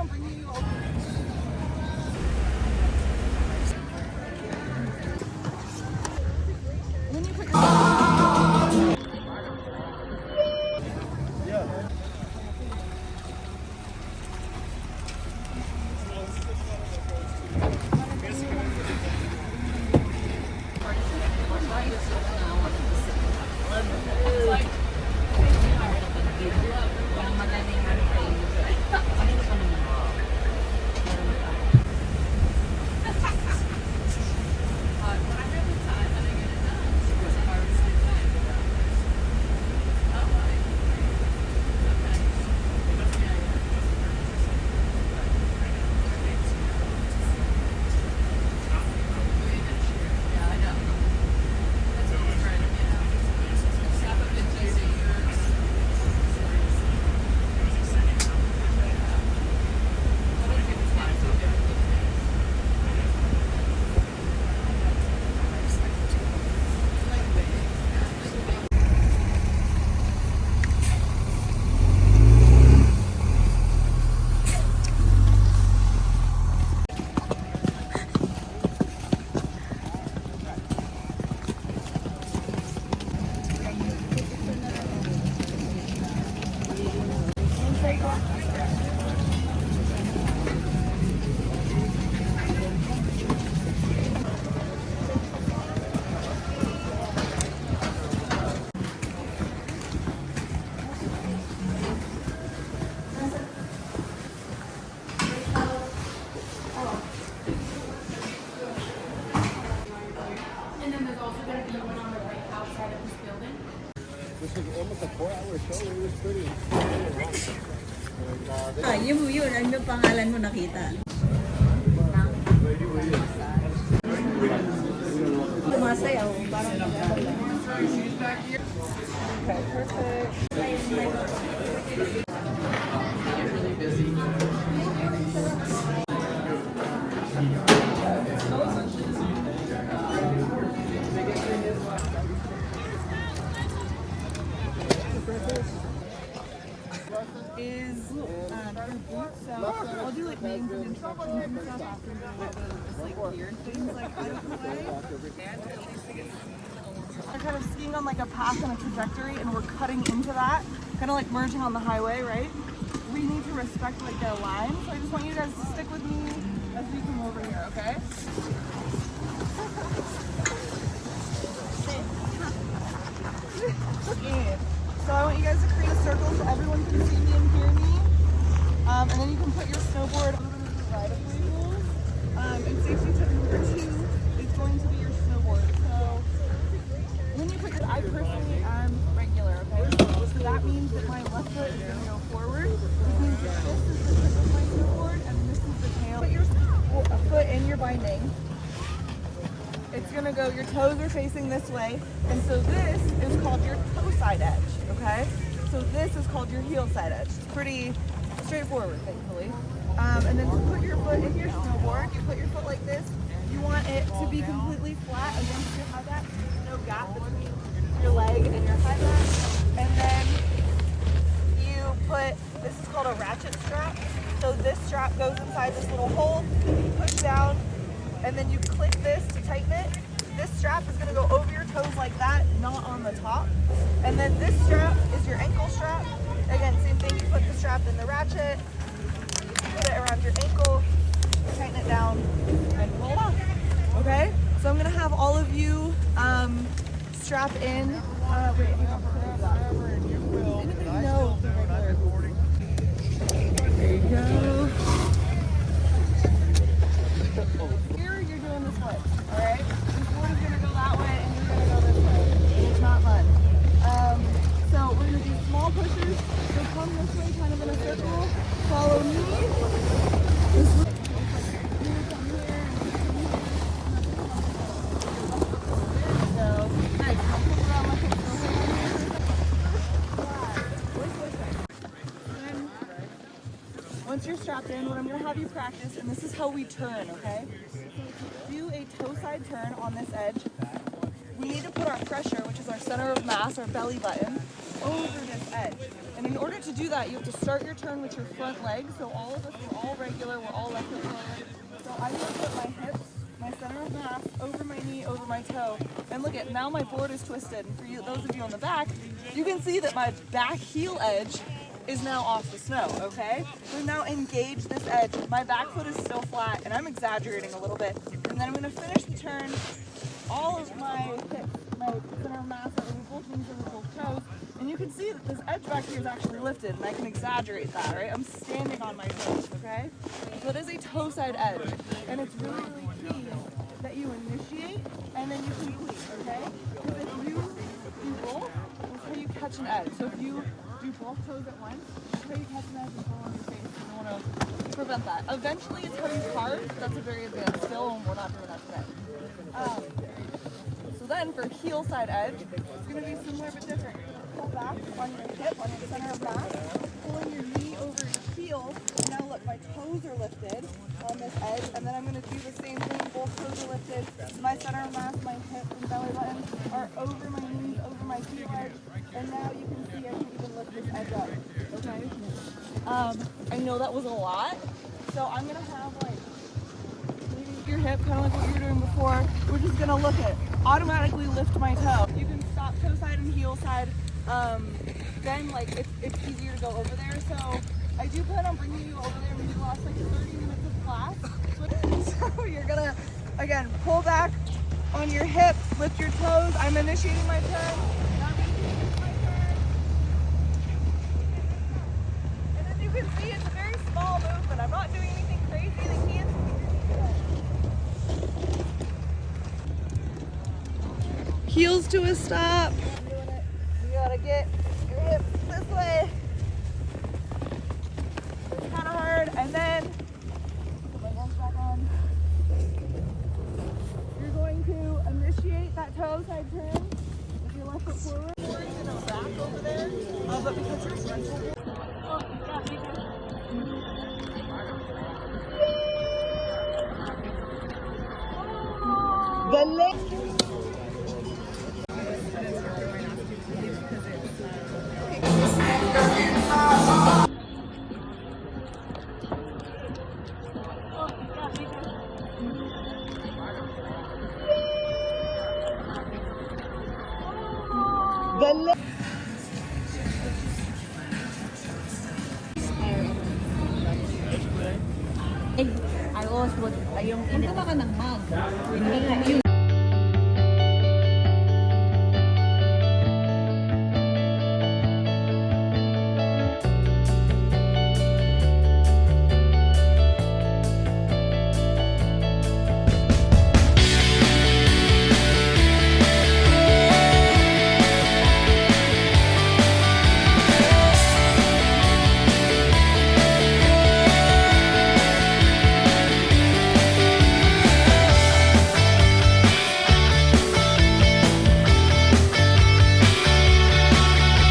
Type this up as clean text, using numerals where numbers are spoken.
I'm bringing you over. When you put your Yun, ano yung pangalan mo nakita? Tumasayaw, parang mag-alala. Okay, perfect. Is your boots, so I'll do like names and instructions and stuff after this like weird things like out of the way. They're kind of skiing on like a path and a trajectory, and we're cutting into that, kind of like merging on the highway, right? We need to respect like their line, so I just want you guys to stick with me as we come over here, okay? So I want you guys to create a circle so everyone can see me and hear me. And then you can put your snowboard on the right-of-way rules. And safety tip number 2 is going to be your snowboard. So when you put your, I personally am regular, okay? So that means that my left foot is going to go forward. Which means that this is the tip of my snowboard and this is the tail. Put your foot in your binding. It's gonna go, your toes are facing this way, and so this is called your toe side edge, okay? So this is called your heel side edge. It's pretty straightforward, thankfully. And then to put your foot in your snowboard, you put your foot like this. You want it to be completely flat against your high back. No gap between your leg and your high back. And then you put, this is called a ratchet strap. So this strap goes inside this little hole, you push down, and then you click this to tighten it. This strap is gonna go over your toes like that, not on the top. And then this strap is your ankle strap. Again, same thing, you put the strap in the ratchet, put it around your ankle, tighten it down, and pull it off, okay? So I'm gonna have all of you strap in. Wait, hang on, anybody know the regular? There you go. Here you're doing the split, all right? This board is gonna go that way and you're gonna go this way. It's not fun. So we're gonna do small pushes. So come this way, kind of in a circle. Follow me. This way. Come here. There you go. Nice. I'll pull around like a once you're strapped in, what I'm going to have you practice, and this is how we turn, okay? So to do a toe side turn on this edge, we need to put our pressure, which is our center of mass, our belly button, over this edge. And in order to do that, you have to start your turn with your front leg. So all of us are all regular, we're all left foot forward. So I'm gonna put my hips, my center of mass, over my knee, over my toe. And look at, now my board is twisted. And for you, those of you on the back, you can see that my back heel edge is now off the snow, okay? So now engage this edge. My back foot is still flat, and I'm exaggerating a little bit. And then I'm gonna finish the turn, all of my hips, my center of mass are over both knees, over both toes. And you can see that this edge back here is actually lifted, and I can exaggerate that, right? I'm standing on my toes, okay? So it is a toe side edge, and it's really, really key that you initiate and then you complete, okay? Because if you do both, that's how you catch an edge. So if you do both toes at once, that's how you catch an edge and fall on your face. You don't want to prevent that. Eventually, it's how you carve. That's a very advanced skill, and we're not doing that today. So then for heel side edge, it's going to be similar but different. Pull back on your hip, on your center of mass, pulling your knee over your heel. And now look, my toes are lifted on this edge, and then I'm going to do the same thing. Both toes are lifted. My center of mass, my hips and belly button are over my knees, over my heel edge. And now you can see I can even lift this edge up. Okay? I know that was a lot, so I'm going to have like your hip, kind of like what you were doing before. We're just gonna look at automatically lift my toe. You can stop toe side and heel side. Then like it's easier to go over there. So I do plan on bringing you over there maybe the last like 30 minutes of class. So you're gonna again pull back on your hip, lift your toes. I'm initiating my turn. And as you can see, it's a very small movement. I'm not doing anything crazy. The key is heels to a stop. Doing it. You gotta get your hips this way. It's kind of hard. And then put my hands back on. You're going to initiate that toe side turn with your left foot forward. You're gonna back over there, but because you're frontal. Oh, yeah, you can. The leg. I was yung hindi ka ng mug. Hindi